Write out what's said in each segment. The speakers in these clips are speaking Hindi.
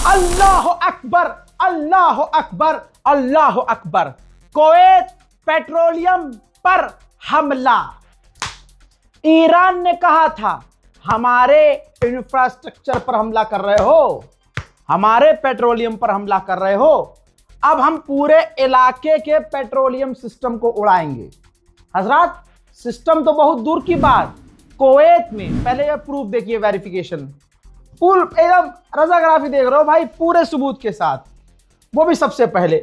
अल्लाह अकबर, अल्लाह अकबर, अल्लाह अकबर। कुवैत पेट्रोलियम पर हमला। ईरान ने कहा था हमारे इंफ्रास्ट्रक्चर पर हमला कर रहे हो, हमारे पेट्रोलियम पर हमला कर रहे हो, अब हम पूरे इलाके के पेट्रोलियम सिस्टम को उड़ाएंगे। हजरात, सिस्टम तो बहुत दूर की बात, कुवैत में पहले ये प्रूफ देखिए, वेरिफिकेशन फुल एकदम रजाग्राफी देख रहे हो भाई, पूरे सबूत के साथ। वो भी सबसे पहले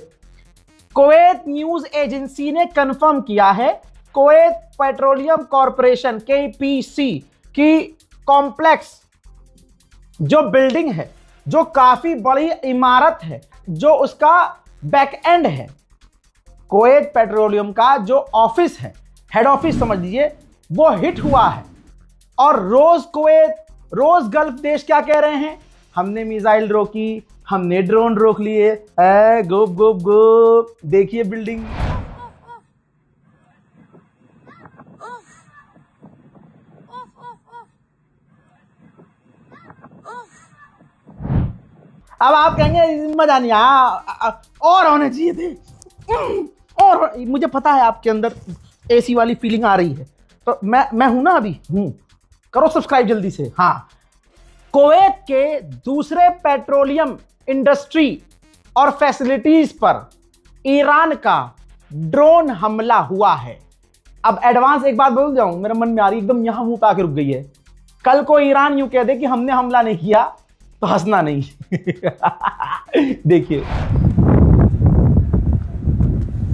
कुवैत न्यूज एजेंसी ने कंफर्म किया है, कुवैत पेट्रोलियम कॉरपोरेशन KPC की कॉम्प्लेक्स जो बिल्डिंग है, जो काफी बड़ी इमारत है, जो उसका बैक एंड है, कुवैत पेट्रोलियम का जो ऑफिस है, हेड ऑफिस समझ लीजिए, वो हिट हुआ है। और रोज कुवैत, रोज गल्फ देश क्या कह रहे हैं, हमने मिसाइल रोकी, हमने ड्रोन रोक लिए, गुप गुप गुप, देखिए बिल्डिंग। अब आप कहेंगे मजा नहीं आया, और होने चाहिए थे, और मुझे पता है आपके अंदर एसी वाली फीलिंग आ रही है, तो मैं हूं ना, अभी हूं, करो सब्सक्राइब जल्दी से। हाँ, कुवैत के दूसरे पेट्रोलियम इंडस्ट्री और फैसिलिटीज पर ईरान का ड्रोन हमला हुआ है। अब एडवांस एक बात बोल जाऊं, मेरे मन में आ रही, एकदम यहां मुंह पे आके रुक गई है। कल को ईरान यूं कह दे कि हमने हमला नहीं किया, तो हंसना नहीं। देखिए,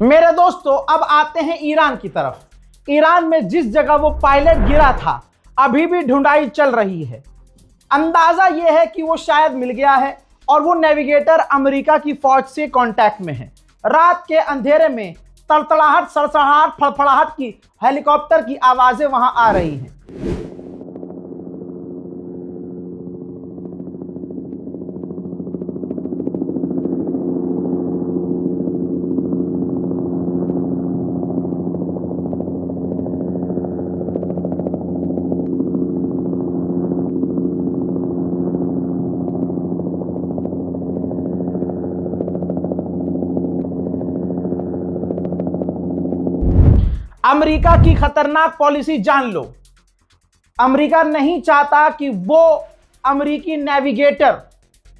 मेरे दोस्तों, अब आते हैं ईरान की तरफ। ईरान में जिस जगह वो पायलट गिरा था, अभी भी ढूंढाई चल रही है। अंदाजा यह है कि वो शायद मिल गया है और वो नेविगेटर अमेरिका की फौज से कांटेक्ट में है। रात के अंधेरे में तड़तड़ाहट, सड़सड़ाहट, फड़फड़ाहट की हेलीकॉप्टर की आवाजें वहां आ रही हैं। अमेरिका की खतरनाक पॉलिसी जान लो। अमेरिका नहीं चाहता कि वो अमेरिकी नेविगेटर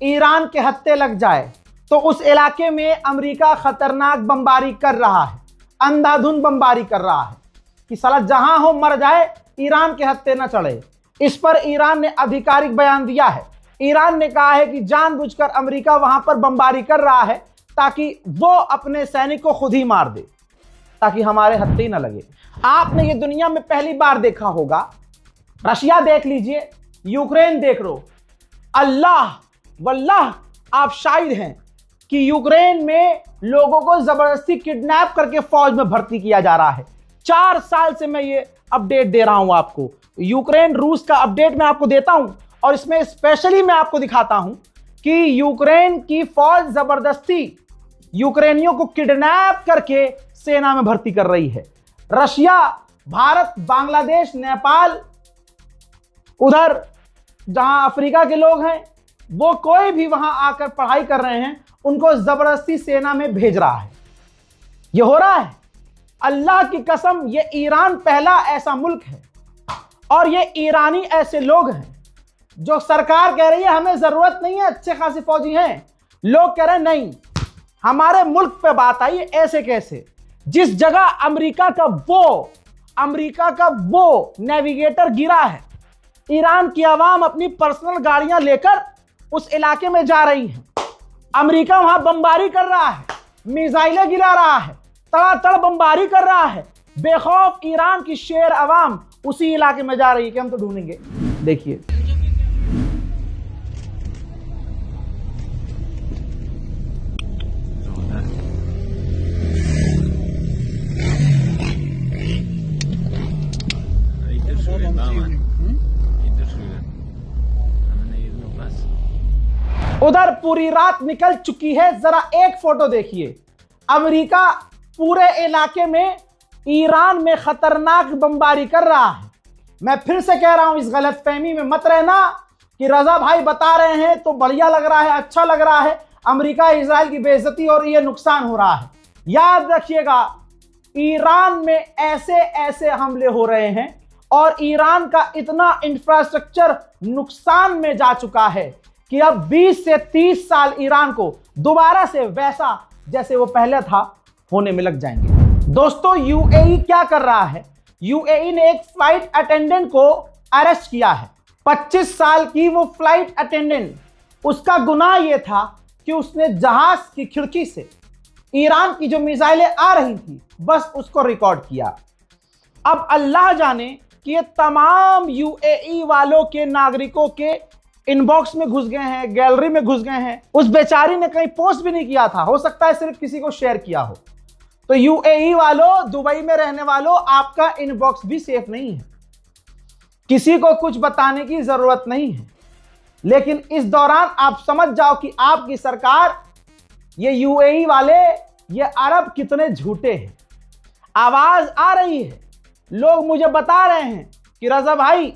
ईरान के हत्थे लग जाए, तो उस इलाके में अमेरिका खतरनाक बमबारी कर रहा है, अंधाधुंध बमबारी कर रहा है कि साला जहां हो मर जाए, ईरान के हत्थे न चढ़े। इस पर ईरान ने आधिकारिक बयान दिया है। ईरान ने कहा है कि जानबूझकर अमेरिका वहां पर बमबारी कर रहा है ताकि वो अपने सैनिक को खुद ही मार दे, ताकि हमारे हत्थे ही ना लगे। आपने ये दुनिया में पहली बार देखा होगा, रशिया देख लीजिए, यूक्रेन देख लो, अल्लाह वल्लाह आप शाहिद हैं कि यूक्रेन में लोगों को जबरदस्ती किडनैप करके फौज में भर्ती किया जा रहा है। 4 साल से मैं ये अपडेट दे रहा हूं आपको। यूक्रेन रूस का अपडेट मैं आपको देता हूं, और इसमें स्पेशली मैं आपको दिखाता हूं कि यूक्रेन की फौज जबरदस्ती यूक्रेनियों को किडनैप करके सेना में भर्ती कर रही है। रशिया, भारत, बांग्लादेश, नेपाल, उधर जहां अफ्रीका के लोग हैं, वो कोई भी वहां आकर पढ़ाई कर रहे हैं, उनको जबरदस्ती सेना में भेज रहा है। ये हो रहा है। अल्लाह की कसम, ये ईरान पहला ऐसा मुल्क है, और ये ईरानी ऐसे लोग हैं जो सरकार कह रही है हमें जरूरत नहीं है, अच्छे खासी फौजी हैं, लोग कह रहे हैं नहीं, हमारे मुल्क पे बात आई। ऐसे कैसे? जिस जगह अमेरिका का वो नेविगेटर गिरा है, ईरान की आवाम अपनी पर्सनल गाड़ियां लेकर उस इलाके में जा रही हैं। अमेरिका वहां बमबारी कर रहा है, मिसाइलें गिरा रहा है, तड़ातड़ बमबारी कर रहा है। बेखौफ ईरान की शेर आवाम उसी इलाके में जा रही है कि हम तो ढूंढेंगे। देखिए, उधर पूरी रात निकल चुकी है। जरा एक फोटो देखिए, अमेरिका पूरे इलाके में ईरान में खतरनाक बमबारी कर रहा है। मैं फिर से कह रहा हूं, इस गलतफहमी में मत रहना कि रजा भाई बता रहे हैं तो बढ़िया लग रहा है, अच्छा लग रहा है, अमेरिका इजराइल की बेइज्जती और ये नुकसान हो रहा है। याद रखिएगा, ईरान में ऐसे ऐसे हमले हो रहे हैं और ईरान का इतना इंफ्रास्ट्रक्चर नुकसान में जा चुका है कि अब 20 से 30 साल ईरान को दोबारा से वैसा जैसे वो पहले था होने में लग जाएंगे। दोस्तों, यूएई क्या कर रहा है? यूएई ने एक फ्लाइट अटेंडेंट को अरेस्ट किया है। 25 साल की वो फ्लाइट अटेंडेंट, उसका गुनाह यह था कि उसने जहाज की खिड़की से ईरान की जो मिसाइलें आ रही थी बस उसको रिकॉर्ड किया। अब अल्लाह जाने कि ये तमाम यूएई वालों के नागरिकों के इनबॉक्स में घुस गए हैं, गैलरी में घुस गए हैं। उस बेचारी ने कहीं पोस्ट भी नहीं किया था, हो सकता है सिर्फ किसी को शेयर किया हो। तो यूएई वालों, दुबई में रहने वालों, आपका इनबॉक्स भी सेफ नहीं है, किसी को कुछ बताने की जरूरत नहीं है। लेकिन इस दौरान आप समझ जाओ कि आपकी सरकार, ये यूएई वाले, ये अरब कितने झूठे हैं। आवाज आ रही है, लोग मुझे बता रहे हैं कि रजा भाई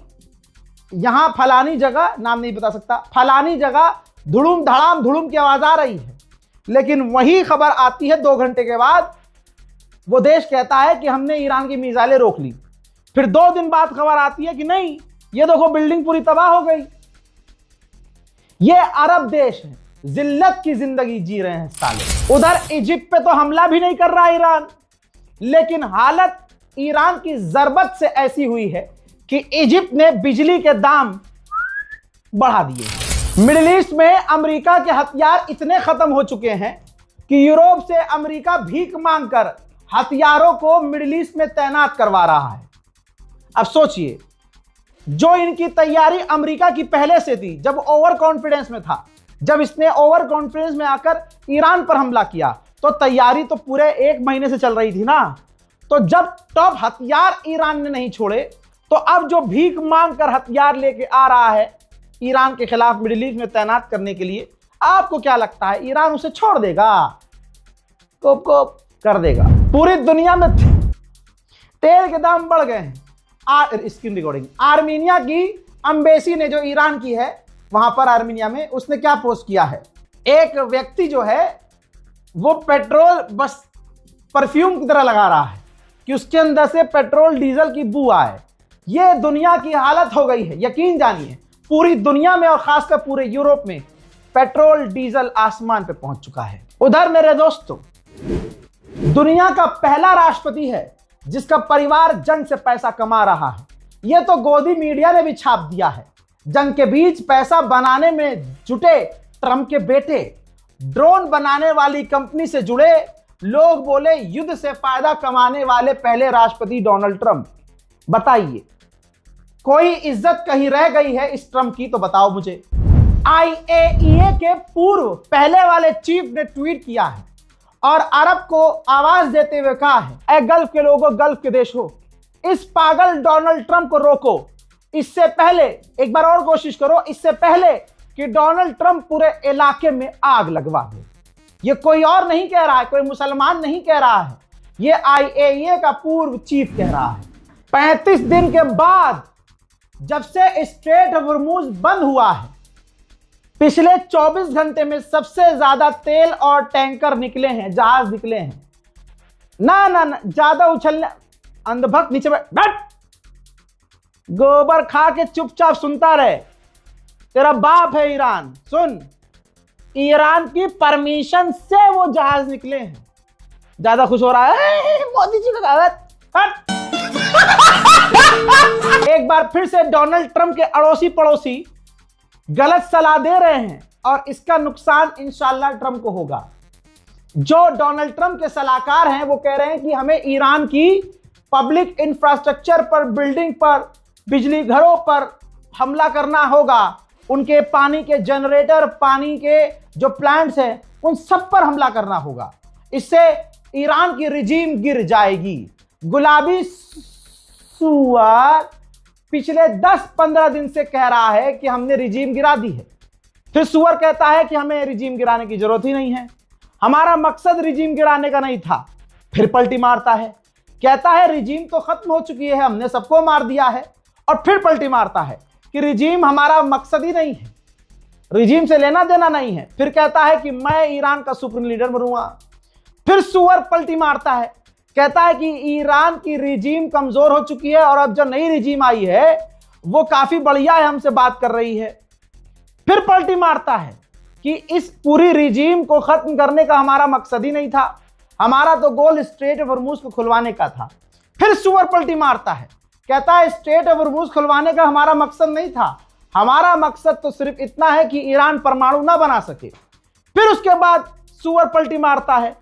यहां फलानी जगह, नाम नहीं बता सकता, फलानी जगह धुड़ुम धड़ाम धुड़ुम की आवाज आ रही है। लेकिन वही खबर आती है 2 घंटे के बाद, वो देश कहता है कि हमने ईरान की मिसाइलें रोक ली। फिर 2 दिन बाद खबर आती है कि नहीं, ये देखो बिल्डिंग पूरी तबाह हो गई। ये अरब देश है, जिल्लत की जिंदगी जी रहे हैं साले। उधर इजिप्ट पे तो हमला भी नहीं कर रहा ईरान, लेकिन हालत ईरान की जरबत से ऐसी हुई है कि इजिप्ट ने बिजली के दाम बढ़ा दिए। मिडिल ईस्ट में अमेरिका के हथियार इतने खत्म हो चुके हैं कि यूरोप से अमेरिका भीख मांगकर हथियारों को मिडिल ईस्ट में तैनात करवा रहा है। अब सोचिए, जो इनकी तैयारी अमेरिका की पहले से थी, जब ओवर कॉन्फिडेंस में था, जब इसने ओवर कॉन्फिडेंस में आकर ईरान पर हमला किया, तो तैयारी तो पूरे 1 महीने से चल रही थी ना। तो जब टॉप हथियार ईरान ने नहीं छोड़े, तो अब जो भीख मांग कर हथियार लेके आ रहा है ईरान के खिलाफ मिडिल ईस्ट में तैनात करने के लिए, आपको क्या लगता है ईरान उसे छोड़ देगा? कोप कोप कर देगा। पूरी दुनिया में तेल के दाम बढ़ गए हैं। स्क्रीन रिकॉर्डिंग, आर्मीनिया की एम्बेसी ने, जो ईरान की है, वहां पर आर्मीनिया में, उसने क्या पोस्ट किया है? एक व्यक्ति जो है वो पेट्रोल बस परफ्यूम की तरह लगा रहा है कि उसके अंदर से पेट्रोल डीजल की बू आए। ये दुनिया की हालत हो गई है। यकीन जानिए, पूरी दुनिया में और खासकर पूरे यूरोप में पेट्रोल डीजल आसमान पे पहुंच चुका है। उधर मेरे दोस्तों, दुनिया का पहला राष्ट्रपति है जिसका परिवार जंग से पैसा कमा रहा है। यह तो गोदी मीडिया ने भी छाप दिया है। जंग के बीच पैसा बनाने में जुटे ट्रंप के बेटे, ड्रोन बनाने वाली कंपनी से जुड़े लोग बोले युद्ध से फायदा कमाने वाले पहले राष्ट्रपति डोनाल्ड ट्रंप। बताइए, कोई इज्जत कहीं रह गई है इस ट्रंप की? तो बताओ मुझे। IAEA के पूर्व पहले वाले चीफ ने ट्वीट किया है और अरब को आवाज देते हुए कहा है, ऐ गल्फ के लोगों, गल्फ के देश हो, इस पागल डोनाल्ड ट्रंप को रोको। इससे पहले एक बार और कोशिश करो, इससे पहले कि डोनाल्ड ट्रंप पूरे इलाके में आग लगवा दे। ये कोई और नहीं कह रहा है, कोई मुसलमान नहीं कह रहा है, ये IAEA का पूर्व चीफ कह रहा है। 35 दिन के बाद जब से स्ट्रेट ऑफ हॉर्मुज बंद हुआ है, पिछले 24 घंटे में सबसे ज्यादा तेल और टैंकर निकले हैं, जहाज निकले हैं। ना ना ना, ज्यादा उछलने, अंधभक्त नीचे बैठ, गोबर खा के चुपचाप सुनता रहे। तेरा बाप है ईरान। सुन, ईरान की परमिशन से वो जहाज निकले हैं। ज्यादा खुश हो रहा है मोदी जी का कागज। एक बार फिर से डोनाल्ड ट्रंप के अड़ोसी पड़ोसी गलत सलाह दे रहे हैं और इसका नुकसान इंशाल्लाह ट्रंप को होगा। जो डोनाल्ड ट्रंप के सलाहकार हैं वो कह रहे हैं कि हमें ईरान की पब्लिक इंफ्रास्ट्रक्चर पर, बिल्डिंग पर, बिजली घरों पर हमला करना होगा। उनके पानी के जनरेटर, पानी के जो प्लांट्स हैं, उन सब पर हमला करना होगा। इससे ईरान की रिजीम गिर जाएगी। गुलाबी सुअर पिछले 10-15 दिन से कह रहा है कि हमने रिजीम गिरा दी है। फिर सुअर कहता है कि हमें रिजीम गिराने की जरूरत ही नहीं है, हमारा मकसद रिजीम गिराने का नहीं था। फिर पलटी मारता है, कहता है रिजीम तो खत्म हो चुकी है, हमने सबको मार दिया है। और फिर पलटी मारता है कि रिजीम हमारा मकसद ही नहीं है, रिजीम से लेना देना नहीं है। फिर कहता है कि मैं ईरान का सुप्रीम लीडर बनूंगा। फिर सुअर पलटी मारता है, कहता है कि ईरान की रिजीम कमजोर हो चुकी है और अब जो नई रिजीम आई है वो काफी बढ़िया है, हमसे बात कर रही है। फिर पलटी मारता है कि इस पूरी रिजीम को खत्म करने का हमारा मकसद ही नहीं था, हमारा तो गोल स्ट्रेट ऑफ हॉर्मज़ को खुलवाने का था। फिर सुअर पलटी मारता है, कहता है स्ट्रेट ऑफ हॉर्मज़ खुलवाने का हमारा मकसद नहीं था, हमारा मकसद तो सिर्फ इतना है कि ईरान परमाणु ना बना सके। फिर उसके बाद सुअर पलटी मारता है।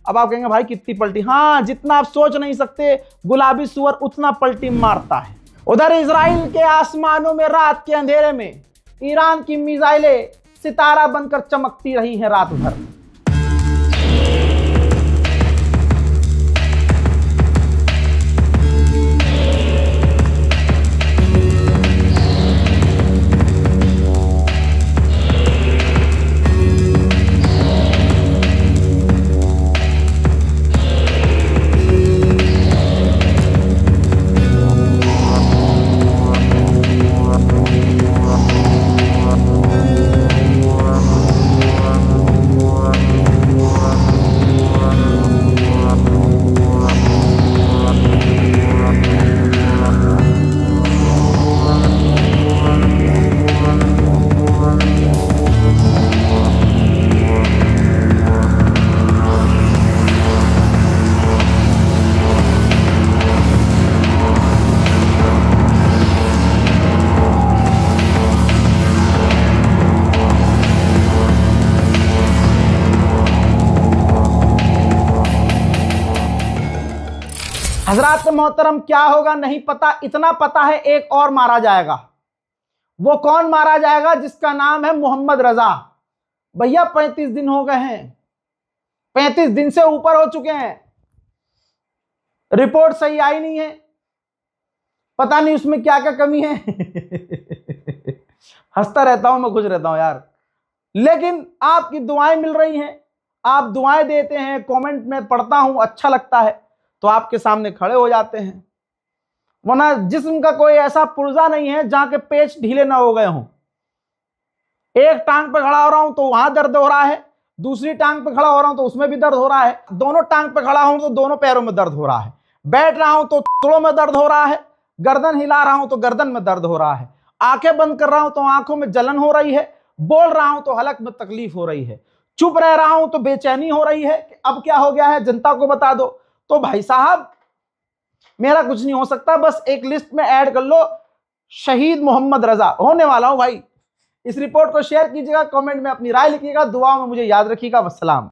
अब आप कहेंगे भाई कितनी पलटी? हाँ, जितना आप सोच नहीं सकते, गुलाबी सुअर उतना पलटी मारता है। उधर इजराइल के आसमानों में रात के अंधेरे में ईरान की मिसाइलें सितारा बनकर चमकती रही हैं रात भर। हजरात मोहतरम, क्या होगा नहीं पता, इतना पता है एक और मारा जाएगा। वो कौन मारा जाएगा? जिसका नाम है मोहम्मद रजा। भैया 35 दिन हो गए हैं, 35 दिन से ऊपर हो चुके हैं, रिपोर्ट सही आई नहीं है, पता नहीं उसमें क्या क्या कमी है। हंसता रहता हूं मैं, खुश रहता हूं यार, लेकिन आपकी दुआएं मिल रही हैं, आप दुआएं देते हैं, कमेंट में पढ़ता हूं, अच्छा लगता है तो आपके सामने खड़े हो जाते हैं। वरना जिस्म का कोई ऐसा पुर्जा नहीं है जहां के पेच ढीले ना हो गए हों। एक टांग पे खड़ा हो रहा हूं तो वहां दर्द हो रहा है, दूसरी टांग पे खड़ा हो रहा हूं तो उसमें भी दर्द हो रहा है, दोनों टांग पे खड़ा हूं तो दोनों पैरों में दर्द हो रहा है, बैठ रहा हूं तो थोड़ों में दर्द हो रहा है, गर्दन हिला रहा हूं तो गर्दन में दर्द हो रहा है, आंखें बंद कर रहा हूं तो आंखों में जलन हो रही है, बोल रहा हूं तो हलक में तकलीफ हो रही है, चुप रह रहा हूं तो बेचैनी हो रही है कि अब क्या हो गया है, जनता को बता दो। तो भाई साहब, मेरा कुछ नहीं हो सकता, बस एक लिस्ट में ऐड कर लो, शहीद मोहम्मद रजा होने वाला हूं भाई। इस रिपोर्ट को शेयर कीजिएगा, कमेंट में अपनी राय लिखिएगा, दुआ में मुझे याद रखिएगा। वस्सलाम।